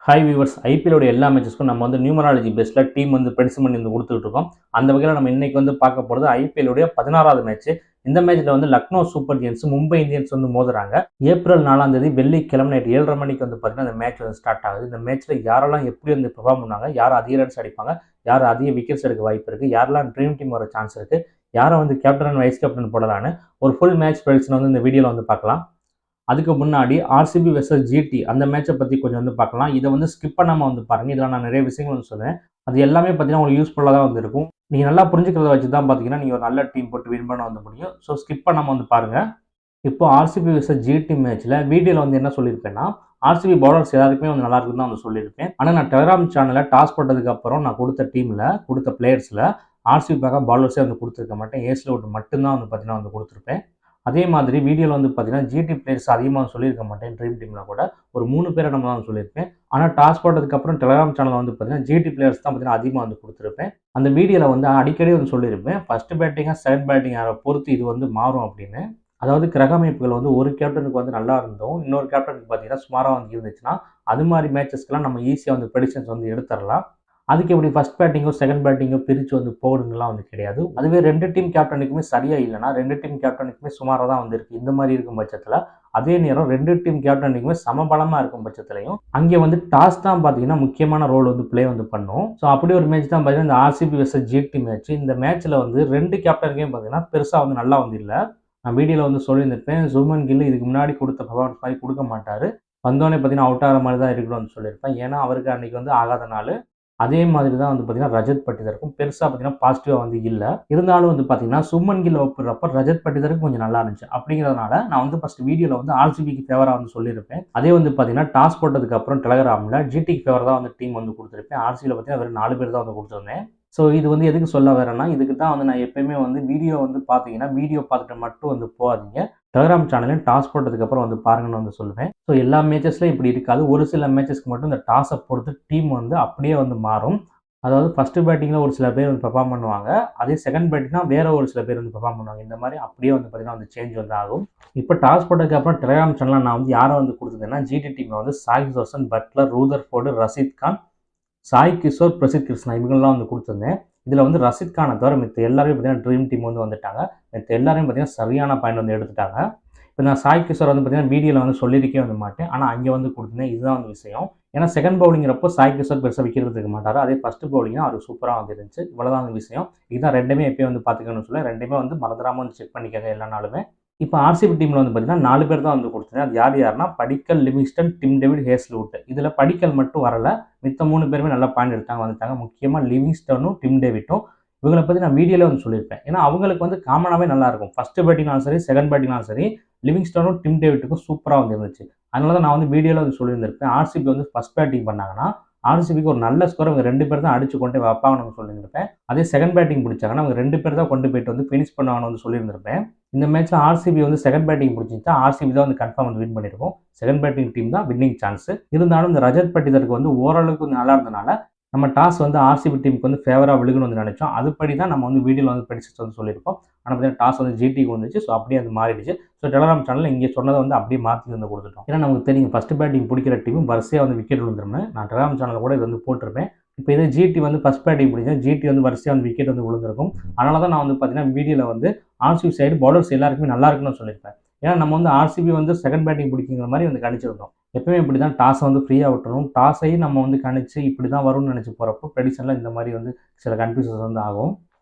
Hi viewers, ஐபிஎல்லோட எல்லா மேட்சஸ்க்கும் நம்ம numerology பேஸில் டீம் ப்ரெடிக்ஷன் பண்ணி கொடுத்துட்டு இருக்கோம். அந்த வகையில் நம்ம இன்னைக்கு பார்க்க போகிறது ஐபிஎல்லுடைய 16வது மேட்ச். இந்த மேட்ச்சில் Lucknow Super Giants Mumbai Indians மோதுறாங்க. ஏப்ரல் 4ஆம் தேதி வெள்ளிக்கிழமை நைட் 7:30 மணிக்கு பார்த்தீங்கன்னா இந்த மேட்ச் ஸ்டார்ட் ஆகுது. இந்த மேட்ச்சில் யாரெல்லாம் எப்படி பெர்ஃபார்ம் பண்ணாங்க, யார் அதிக ரன்ஸ் அடிப்பாங்க, யார் அதிக விக்கெட்ஸ் எடுக்க வாய்ப்பு இருக்குது, யாரெல்லாம் ட்ரீம் டீம் வர சான்ஸ் இருக்குது, யாரை கேப்டன் வைஸ் கேப்டன் போடலான்னு ஒரு ஃபுல் மேட்ச் ப்ரெடிக்ஷன் இந்த வீடியோவில் பார்க்கலாம். அதுக்கு முன்னாடி ஆர்சிபி வெர்சஸ் ஜிடி அந்த மேட்சை பற்றி கொஞ்சம் பார்க்கலாம். இதை ஸ்கிப் பண்ணாமல் பாருங்கள். இதில் நான் நிறைய விஷயங்கள் சொல்லுவேன். அது எல்லாமே பார்த்தீங்கன்னா உங்களுக்கு யூஸ்ஃபுல்லாக தான் இருக்கும். நீங்கள் நல்லா புரிஞ்சுக்கிறத வச்சு தான் பார்த்தீங்கன்னா நீங்கள் ஒரு நல்ல டீம் போட்டு வின் பண்ண முடியும். ஸோ ஸ்கிப் பண்ணாமல் பாருங்கள். இப்போ ஆர்சிபி வெர்சஸ் ஜிடி மேட்ச்சில் வீடியோவில் என்ன சொல்லியிருப்பேன்னா, ஆர்சிபி பவுலர்ஸ் எல்லாருக்குமே நல்லா இருக்குன்னு தான் சொல்லியிருப்பேன். ஆனால் நான் டெலிகிராம் சேனலில் டாஸ் போட்டதுக்கப்புறம் நான் கொடுத்த டீமில் கொடுத்த பிளேயர்ஸில் ஆர்சிபி பார்க்க பவுலர்ஸே கொடுத்துருக்க மாட்டேன். ஏஸ்ல அவுட் மட்டும்தான் பார்த்தீங்கன்னா கொடுத்துருப்பேன். அதே மாதிரி வீடியோவில் பார்த்தீங்கன்னா ஜிடி பிளேயர்ஸ் அதிகமாக சொல்லியிருக்க மாட்டேன். ட்ரீம் டீமில் கூட ஒரு 3 பேரை நம்ம தான் சொல்லியிருப்பேன். ஆனால் டாஸ் போட்டதுக்கப்புறம் டெலிகிராம் சேனலில் பார்த்தீங்கன்னா ஜிடி பிளேயர்ஸ் தான் பார்த்தீங்கன்னா அதிகமாக கொடுத்துருப்பேன். அந்த வீடியோவில் அடிக்கடி சொல்லியிருப்பேன், ஃபர்ஸ்ட் பேட்டிங்காக செகண்ட் பேட்டிங் யாரை பொறுத்து இது மாறும் அப்படின்னு. அதாவது கிரக அமைப்புகள் ஒரு கேப்டனுக்கு நல்லா இருந்தோம், இன்னொரு கேப்டனுக்கு பார்த்தீங்கன்னா சுமாராக இருந்துச்சுன்னா அது மாதிரி மேட்சஸ்க்கெல்லாம் நம்ம ஈஸியாக ப்ரெடிக்ஷன்ஸ் எடுத்துடலாம். அதுக்கு எப்படி ஃபர்ஸ்ட் பேட்டிங்கோ செகண்ட் பேட்டிங்கோ பிரித்து போடுங்கலாம் கிடையாது. அதுவே 2 டீம் கேப்டனுக்குமே சரியாக இல்லைனா 2 டீம் கேப்டனுக்குமே சுமாராக தான் இருக்குது. இந்த மாதிரி இருக்கும் பட்சத்தில் அதே நேரம் 2 டீம் கேப்டனுக்குமே சமபலமாக இருக்கும் பட்சத்துலையும் அங்கே டாஸ் தான் பார்த்தீங்கன்னா முக்கியமான ரோல் ப்ளே பண்ணும். ஸோ அப்படி ஒரு மேட்ச் தான் பார்த்தீங்கன்னா இந்த ஆர்சிபி வெர்சஸ் ஜிடி மேட்ச். இந்த மேட்ச்சில் 2 கேப்டனுக்கையும் பார்த்தீங்கன்னா பெருசாக நல்லா இல்லை. நான் வீடியோவில் சொல்லியிருந்திருப்பேன், சுமன் கில் இதுக்கு முன்னாடி கொடுத்த பர்ஃபார்மன்ஸ் மாதிரி கொடுக்க மாட்டார், வந்தோடனே பார்த்தீங்கன்னா அவுட் ஆகிற மாதிரி தான் இருக்கணும்னு சொல்லியிருப்பேன். ஏன்னா அவருக்கு அன்றைக்கி ஆகாத நாள். அதே மாதிரி தான் பார்த்தீங்கன்னா ரஜத் பட்டிதருக்கும் பெருசாக பார்த்தீங்கன்னா பாசிட்டிவாக இல்லை. இருந்தாலும் பார்த்தீங்கன்னா சுமன் கில் ஒப்புறப்ப ரஜத் பட்டிதருக்கு கொஞ்சம் நல்லா இருந்துச்சு. அப்படிங்கிறதுனால நான் ஃபர்ஸ்ட் வீடியோவில் ஆர்சிபிக்கு ஃபேவராக சொல்லியிருப்பேன். அதே பார்த்தீங்கன்னா டாஸ் போட்டதுக்கு அப்புறம் டெலிகிராமில் ஜிடிக்கு ஃபேவர் தான் டீம் கொடுத்துருப்பேன். ஆர்சிபியில் பார்த்தீங்கன்னா வெறும் 4 பேர் தான் கொடுத்துருந்தேன். ஸோ இது எதுக்கு சொல்ல வரேன்னா, இதுக்கு தான் நான் எப்பயுமே வீடியோ பார்த்தீங்கன்னா வீடியோ பார்த்துட்டு மட்டும் போகாதீங்க, டெலிகிராம் சேனலையும் டாஸ் போட்டதுக்கப்புறம் பாருங்கன்னு சொல்லுவேன். ஸோ எல்லா மேட்சஸ்லையும் இப்படி இருக்காது. ஒரு சில மேட்சஸ்க்கு மட்டும் இந்த டாஸை பொறுத்து டீம் அப்படியே மாறும். அதாவது ஃபர்ஸ்ட் பேட்டிங்கில் ஒரு சில பேர் பெர்ஃபார்ம் பண்ணுவாங்க, அதே செகண்ட் பேட்டிங்னா வேற ஒரு சில பேர் பெர்ஃபார்ம் பண்ணுவாங்க. இந்த மாதிரி அப்படியே பார்த்தீங்கன்னா சேஞ்ச் ஆகும். இப்போ டாஸ் போட்டதுக்கப்புறம் டெலிகிராம் சேனலில் நான் யாரை கொடுத்துருந்தேன்னா ஜிடி டீமில் சாய் சுதர்சன், பட்லர், ரூதர்ஃபோர்டு, ரஷீத் கான், சாய் கிஷோர், பிரசித் கிருஷ்ணா இவங்கெல்லாம் கொடுத்துருந்தேன். இதில் ரஷீத் கானை தவிர மித்த எல்லாருமே பார்த்தீங்கன்னா ட்ரீம் டீம் வந்துட்டாங்க. மித்த எல்லாரையும் பார்த்தீங்கன்னா சரியான பாயிண்ட் எடுத்துட்டாங்க. இப்போ நான் சாய் கிஷோர் பார்த்தீங்கன்னா வீடியோவில் சொல்லியிருக்கே மாட்டேன், ஆனால் அங்கே கொடுத்துருந்தேன். இதுதான் விஷயம். ஏன்னா செகண்ட் பவுலிங்கிறப்போ சாய் கிஷோர் பெருசாக விக்கெட் எடுக்க மாட்டார். அதே ஃபர்ஸ்ட் பவுலிங்கும் அவர் சூப்பராக இருந்துச்சு. இவ்வளோதான் விஷயம். இதுதான் ரெண்டுமே எப்பயும் பார்த்துக்கணும்னு சொல்ல, ரெண்டுமே மறந்துடாமல் செக் பண்ணிக்கங்க எல்லா நாளுமே. இப்போ ஆர்சிபி டீமில் பார்த்தீங்கன்னா 4 பேர் தான் கொடுத்துருந்தேன். அது யார் யாருன்னா படிக்கல், லிவிங்ஸ்டன், டிம் டேவிட், ஹேஸ்லவுட். இதில் படிக்கல் மட்டும் வரல, மித்த 3 பேருமே நல்லா பாயிண்ட் எடுத்தாங்க வந்துட்டாங்க. முக்கியமாக லிவிங்ஸ்டனும் டிம் டேவிட்டும் இவங்களை பற்றி நான் வீடியோவில் சொல்லியிருப்பேன். ஏன்னா அவங்களுக்கு காமனாகவே நல்லா இருக்கும். ஃபர்ஸ்ட் பேட்டிங்னாலும் சரி செகண்ட் பேட்டிங்னாலும் சரி லிவிங்ஸ்டனும் டிம் டேவிட்டுக்கும் சூப்பராக இருந்துச்சு. அதனால தான் நான் வீடியோவில் சொல்லியிருந்திருப்பேன், ஆர்சிபி ஃபர்ஸ்ட் பேட்டிங் பண்ணாங்கன்னா ஆர்சிபிக்கு ஒரு நல்ல ஸ்கோர் அவங்க 2 பேர் தான் அடிச்சு கொண்டு வைப்பாங்கன்னு சொல்லியிருந்திருப்பேன். அதே செகண்ட் பேட்டிங் பிடிச்சாங்கன்னா அவங்க 2 பேர் தான் கொண்டு போயிட்டு ஃபினிஷ் பண்ணுவாங்கன்னு சொல்லியிருந்திருப்பேன். இந்த மேட்ச்ல ஆர்சிபி செகண்ட் பேட்டிங் பிடிச்சிருந்தா ஆர்சிபி தான் கன்ஃபார்ம் வின் பண்ணியிருக்கும். செகண்ட் பேட்டிங் டீம் தான் வின்னிங் சான்ஸ். இருந்தாலும் இந்த ரஜத் பட்டிதருக்கு ஓரளவுக்கு நல்லா இருந்தனால நம்ம டாஸ் ஆர்சிபி டீமுக்கு ஃபேவராக விழுகணும்னு நினைச்சோம். அதுபடி தான் நம்ம வீடியோவில் படிச்சு சொல்லியிருக்கோம். ஆனால் பார்த்தீங்கன்னா டாஸ் ஜிடிக்கு வந்துச்சு. ஸோ அப்படியே அது மாறிடுச்சு. ஸோ டெலிகிராம் சேனலில் இங்கே சொன்னதை அப்படியே மாற்றி கொடுத்துட்டோம். ஏன்னா நமக்கு தெரியும் ஃபர்ஸ்ட் பேட்டிங் பிடிக்கிற டீமும் வரிசையாக விக்கெட் விழுந்துருமே. நான் டெலிகிராம் சேனலில் கூட இது போட்டிருப்பேன். இப்போ இதே ஜிடி ஃபர்ஸ்ட் பேட்டிங் பிடிச்சா ஜிடி வரிசையாக விக்கெட் விழுந்திருக்கும். அதனால தான் நான் பார்த்தீங்கன்னா வீடியோவில் ஆர்சிபி சைடு பவுலர்ஸ் எல்லாருக்குமே நல்லா இருக்குன்னு சொல்லியிருப்பேன். ஏன்னா நம்ம ஆர்சிபி செகண்ட் பேட்டிங் பிடிக்கிற மாதிரி கணிச்சிருந்தோம். எப்பவுமே இப்படி தான் டாஸை ஃப்ரீயாக விட்டுறணும். டாஸையும் நம்ம கணிச்சு இப்படி தான் வரும்னு நினச்சி போகிறப்போ ப்ரெடிக்ஷனில் இந்த மாதிரி சில கன்ஃபியூஷன்ஸ் ஆகும்.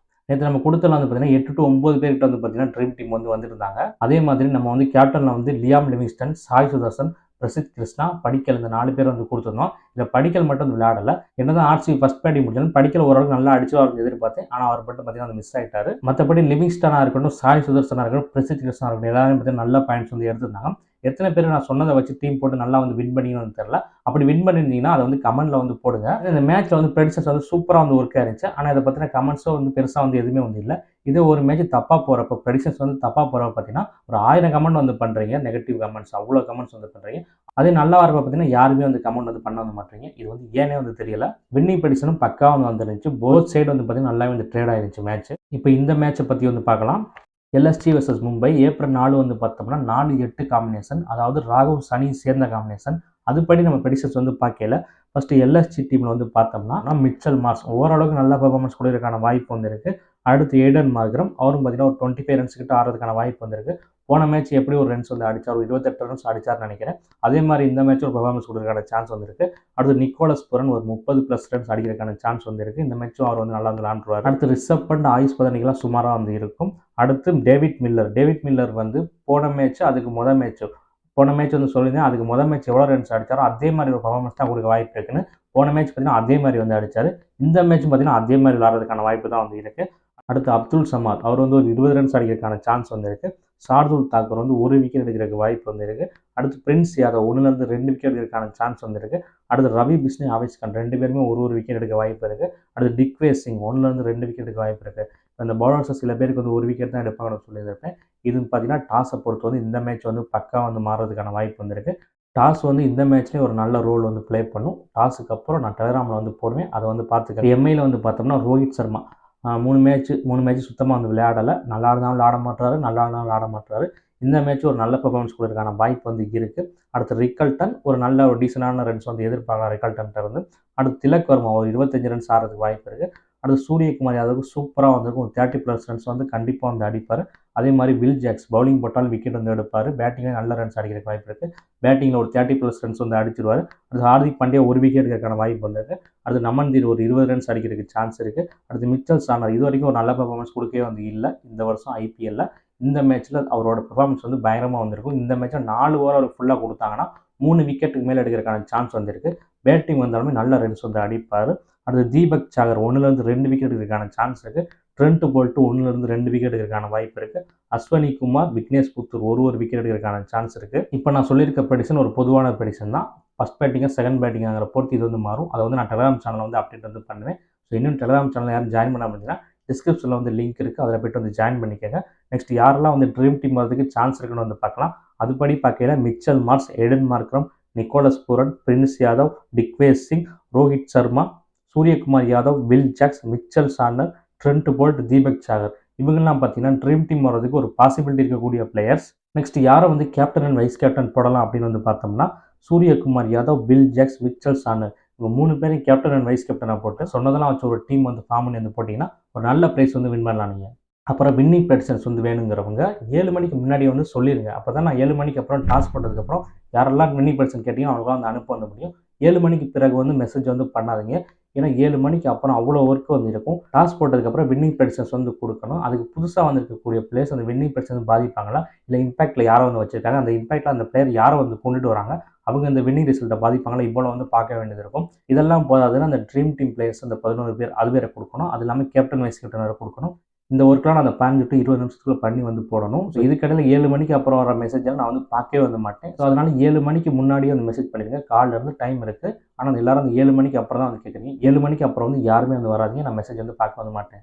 நேற்று நம்ம கொடுத்தல பார்த்தீங்கன்னா 8 to 9 பேர்கிட்ட பார்த்தீங்கன்னா ட்ரீம் டீம் வந்துருந்தாங்க. அதே மாதிரி நம்ம கேப்டனில் லியாம் லிவிங்ஸ்டன், சாய் சுதர்சன், பிரசித் கிருஷ்ணா, படிக்கல் இந்த 4 பேர் கொடுத்துருந்தோம். இதில் படிக்கல் மட்டும் விளையாடலை. என்னதான் ஆர்சிபி ஃபர்ஸ்ட் பேட்டிங் முடிச்சாலும் படிக்கல் ஓரளவுக்கு நல்லா அடிச்சு அவருக்கு எதிர்பார்த்தேன். ஆனால் அவர் மட்டும் பார்த்தீங்கன்னா மிஸ் ஆகிட்டாரு. மற்றபடி லிவிங்ஸ்டனாக இருக்கட்டும், சாய் சுதர்சனாக இருக்கட்டும், பிரசித் கிருஷ்ணா இருக்கட்டும் எல்லாரும் பார்த்தீங்கன்னா நல்ல பாயிண்ட்ஸ் எடுத்திருந்தாங்க. எத்தனை பேர் நான் சொன்னதை வச்சு டீம் போட்டு நல்லா வின் பண்ணிங்கன்னு தெரியல. அப்படி வின் பண்ணியிருந்தீங்கன்னா அதை கமெண்ட்ல போடுங்க. இந்த மேட்ச்ல ப்ரெடிக்ஷன்ஸ் சூப்பராக ஒர்க்காக இருந்துச்சு. ஆனால் இதை பற்றின கமெண்ட்ஸும் பெருசாக எதுவுமே இல்லை. இதே ஒரு மேட்ச் தப்பாக போகிறப்போ ப்ரெடிக்ஷன்ஸ் தப்பாக போகிறப்ப பார்த்தீங்கன்னா ஒரு 1000 கமெண்ட் பண்ணுறீங்க. நெகட்டிவ் கமெண்ட்ஸ் அவ்வளோ கமெண்ட்ஸ் பண்ணுறீங்க. அதே நல்லா வரப்போ பார்த்தீங்கன்னா யாருமே கமெண்ட் பண்ண மாட்டீங்க. இது ஏனே தெரியல. வின்னிங் ப்ரெடிக்ஷனும் பக்காவாக வந்துருந்துச்சு. போத் சைடு பார்த்தீங்கன்னா நல்லாவே ட்ரேட் ஆயிருந்துச்சு மேட்ச். இப்போ இந்த மேட்சை பற்றி பார்க்கலாம். எல்எஸ்டி வெர்சஸ் மும்பை ஏப்ரல் 4 பார்த்தோம்னா 4-8 காம்பினேஷன். அதாவது ராகு சனி சேர்ந்த காம்பினேஷன். அதுபடி நம்ம ப்ரெடிக்ஷன்ஸ் வந்து பார்க்கல. ஃபஸ்ட்டு எல்எஸ்ஜி டீமில் வந்து பார்த்தோம்னா மிச்சல் மார்ஸ் ஓரளவுக்கு நல்ல பெர்ஃபார்மன்ஸ் கொடுக்கறதுக்கான வாய்ப்பு வந்து இருக்குது. அடுத்து ஏடன் மார்க்ரம் அவரும் பார்த்தீங்கன்னா ஒரு 25 ரன்ஸ் கிட்ட ஆடுறதுக்கான வாய்ப்பு வந்திருக்கு. போன மேட்ச் எப்படி ஒரு ரன்ஸ் வந்து அடிச்சார், ஒரு 28 ரன்ஸ் அடிச்சார்னு நினைக்கிறேன். அதே மாதிரி இந்த மேட்ச் ஒரு பெர்ஃபார்மன்ஸ் கொடுக்கறதுக்கான சான்ஸ் வந்திருக்கு. அடுத்து நிக்கோலஸ் புரன் ஒரு 30+ ரன்ஸ் அடிக்கிறதுக்கான சான்ஸ் வந்திருக்கு. இந்த மேட்சும் அவர் வந்து நல்லா வந்து விளாண்டுருவார். அடுத்து ரிஷப் பண்ட் ஆயுஷ் பதனிக்கெல்லாம் சுமாராக வந்து இருக்கும். அடுத்து டேவிட் மில்லர் வந்து போன மேட்ச் அதுக்கு போன மேட்ச் வந்து சொல்லியிருந்தேன். அதுக்கு மேட்ச் எவ்வளோ ரன்ஸ் அடிச்சாரோ அதே மாதிரி ஒரு பெர்ஃபார்மன்ஸ் தான் கொடுக்க வாய்ப்பு இருக்குன்னு. போன மேட்ச் பார்த்தீங்கன்னா அதே மாதிரி வந்து அடிச்சார். இந்த மேட்ச் பார்த்தீங்கன்னா அதே மாதிரி விளாட்றதுக்கான வாய்ப்பு தான் வந்து இருக்குது. அடுத்து அப்துல் சமாத் அவர் வந்து ஒரு 20 ரன்ஸ் அடிக்கிறதுக்கான சான்ஸ் வந்து இருக்குது. ஷார்துல் தாக்கூர் வந்து 1 விக்கெட் எடுக்கிறதுக்கு வாய்ப்பு வந்து இருக்குது. அடுத்து பிரின்ஸ் யாதவ் 1-2 விக்கெட் எடுக்கிறதுக்கான சான்ஸ் வந்து இருக்குது. அடுத்து ரவி பிஸ்னி, ஆவேஷ் கான் 2 பேருமே ஒரு விக்கெட் எடுக்க வாய்ப்பு இருக்குது. அடுத்து டிக்வேஸ் சிங் 1-2 விக்கெட் எடுக்க வாய்ப்பு இருக்குது. அந்த பவுலர்ஸை சில பேருக்கு வந்து 1 விக்கெட் தான் எடுப்பாங்கன்னு சொல்லியிருப்பேன். இது பார்த்தீங்கன்னா டாஸை பொறுத்து வந்து இந்த மேட்ச் வந்து பக்கா வந்து மாறுறதுக்கான வாய்ப்பு வந்திருக்கு. டாஸ் வந்து இந்த மேட்ச்லேயும் ஒரு நல்ல ரோல் வந்து ப்ளே பண்ணும். டாஸுக்கு அப்புறம் நான் டெலகிராமில் வந்து போடுவேன், அதை வந்து பார்த்துக்கிறேன். எம்ஐயில் வந்து பார்த்தோம்னா ரோஹித் சர்மா 3 மேட்ச் சுத்தமாக வந்து விளையாடலை. நல்லா இருந்தாலும் ஆட மாட்டாரு, நல்லா இருந்தாலும் ஆட மாட்டாரு. இந்த மேட்ச் ஒரு நல்ல பெர்ஃபார்மன்ஸ் கொடுக்கறதுக்கான வாய்ப்பு வந்து இருக்குது. அடுத்து ரிக்கல்டன் ஒரு நல்ல ஒரு டீசெண்டான ரன்ஸ் வந்து எதிர்பார்க்கலாம் ரிக்கல்டன்ட்ட இருந்து. அடுத்து திலக் வர்மா ஒரு 25 ரன்ஸ் ஆடுறதுக்கு வாய்ப்பு இருக்குது. அடுத்து சூரியகுமார் யாதவுக்கு சூப்பராக வந்திருக்கும். ஒரு 30+ ரன்ஸ் வந்து கண்டிப்பாக வந்து அடிப்பார். அதே மாதிரி வில் ஜாக்ஸ் பவுலிங் போட்டாலும் விக்கெட் வந்து எடுப்பார். பேட்டிங்கில் நல்ல ரன்ஸ் அடிக்கிறதுக்கு வாய்ப்பு இருக்குது. பேட்டிங்கில் ஒரு 30+ ரன்ஸ் வந்து அடிச்சிருவார். அடுத்து ஹார்திக் பாண்டியா 1 விக்கெட் எடுக்கிறதுக்கான வாய்ப்பு வந்திருக்கு. அடுத்து நமன்தீர் ஒரு 20 ரன்ஸ் அடிக்கிறதுக்கு சான்ஸ் இருக்குது. அடுத்து மிச்சல் சார்னர் இது வரைக்கும் ஒரு நல்ல பெர்ஃபார்மன்ஸ் கொடுக்கவே வந்து இல்லை இந்த வருஷம் ஐபிஎல்ல. இந்த மேட்ச்சில் அவரோட பெர்ஃபார்மன்ஸ் வந்து பயங்கரமாக வந்திருக்கும். இந்த மேட்ச்சில் 4 ஓவர் அவர் ஃபுல்லாக கொடுத்தாங்கன்னா 3 விக்கெட்டுக்கு மேலே எடுக்கிறதுக்கான சான்ஸ் வந்திருக்கு. பேட்டிங் வந்தாலுமே நல்ல ரன்ஸ் வந்து அடிப்பார். அடுத்து தீபக் சாகர் 1-2 விக்கெட் எடுக்கிறதுக்கான சான்ஸ் இருக்குது. ட்ரெண்ட் போல்ட் 1-2 விக்கெட் எடுக்கிறதுக்கான வாய்ப்பு இருக்குது. அஸ்வினி குமார், விக்னேஷ் புத்தூர் ஒரு விக்கெட் எடுக்கிறதுக்கான சான்ஸ் இருக்குது. இப்போ நான் சொல்லியிருக்க ப்ரெடிக்ஷன் ஒரு பொதுவான ப்ரெடிக்ஷன் தான். ஃபஸ்ட் பேட்டிங்காக செகண்ட் பேட்டிங்காகிற பொறுத்து இது வந்து மாறும். அதை வந்து நான் டெலகிராம் சேனலில் வந்து அப்டேட் வந்து பண்ணுவேன். ஸோ இன்னும் டெலகிராம் சேனல் யாரும் ஜாயின் பண்ண முடிஞ்சுன்னா டிஸ்கிரிப்ஷனில் வந்து லிங்க் இருக்குது, அதில் போய்ட்டு வந்து ஜாயின் பண்ணிக்கோங்க. நெக்ஸ்ட் யாரெல்லாம் வந்து ட்ரீம் டீம் வரதுக்கு சான்ஸ் இருக்குன்னு வந்து பார்க்கலாம். அதுபடி பார்க்கையில Mitchell Marsh, Aiden Markram, Nicholas Pooran, Prince Yadav, Digvesh Singh, Rohit Sharma, Suryakumar Yadav, Will Jacks, Mitchell Santner, Trent Boult, Deepak Chahar இவங்கெல்லாம் பார்த்தீங்கன்னா ட்ரீம் டீம் வர்றதுக்கு ஒரு பாசிபிலிட்டி இருக்கக்கூடிய பிளேயர்ஸ். நெக்ஸ்ட் யாரை வந்து கேப்டன் அண்ட் வைஸ் கேப்டன் போடலாம் அப்படின்னு வந்து பார்த்தோம்னா Suryakumar Yadav, Will Jacks, Mitchell Santner இவங்க 3 பேரும் கேப்டன் அண்ட் வைஸ் கேப்டனாக போட்டு சொன்னதெல்லாம் வச்சு ஒரு டீம் வந்து ஃபார்ம் பண்ணி வந்து போட்டிங்கன்னா ஒரு நல்ல ப்ரைஸ் வந்து வின் பண்ணலாம் நீங்கள். அப்புறம் வின்னிங் ப்ரெடிக்ஷன்ஸ் வந்து வேணுங்கிறவங்க 7 மணிக்கு முன்னாடி வந்து சொல்லிடுங்க. அப்போ தான் நான் 7 மணிக்கு அப்புறம் டாஸ் போட்டதுக்கப்புறம் யாரெல்லாம் வின்னிங் ப்ரெடிக்ஷன் கேட்டீங்க அவங்களாம் வந்து அனுப்ப வந்து முடியும். 7 மணிக்கு பிறகு வந்து மெசேஜ் வந்து பண்ணாதீங்க. ஏன்னா 7 மணிக்கு அப்புறம் அவ்வளோ ஒர்க் வந்து இருக்கும். டாஸ் போட்டதுக்கப்புறம் வின்னிங் ப்ரெடிக்ஷன்ஸ் வந்து கொடுக்கணும். அதுக்கு புதுசாக வந்திருக்கக்கூடிய பிளேயர்ஸ் அந்த வின்னிங் ப்ரெடிக்ஷன்ஸ் பாதிப்பாங்களா, இல்லை இம்பாக்டில் யாரை வந்து வச்சிருக்காங்க, அந்த இம்பாக்டில் அந்த பிளேயர் யாரை வந்து கொண்டுட்டு வராங்க, அவங்க இந்த வின்னிங் ரிசல்ட்டை பாதிப்பாங்களா, இவ்வளோ வந்து பார்க்க வேண்டியது இருக்கும். இதெல்லாம் போதாதுன்னு அந்த ட்ரீம் டீம் பிளேயர்ஸ் அந்த 11 பேர் அது வேறு கொடுக்கணும். அது இல்லாமல் கேப்டன் வைஸ் கேப்டன் வேறு கொடுக்கணும். இந்த ஒர்க்லாம் நான் அந்த 15 to 20 நிமிஷத்துக்குள்ள பண்ணி வந்து போடணும். ஸோ இதுக்கடையில் 7 மணிக்கு அப்புறம் வர மெசேஜெல்லாம் நான் வந்து பார்க்கவே வந்து மாட்டேன். ஸோ அதனால் 7 மணிக்கு முன்னாடியே வந்து மெசேஜ் பண்ணிடுங்க. காலிலேருந்து டைம் இருக்குது. ஆனால் எல்லாரும் அந்த 7 மணிக்கு அப்புறம் தான் வந்து கேட்குறீங்க. 7 மணிக்கு அப்புறம் வந்து யாருமே வந்து வராதீங்க. நான் மெசேஜ் வந்து பார்க்க வந்து மாட்டேன்.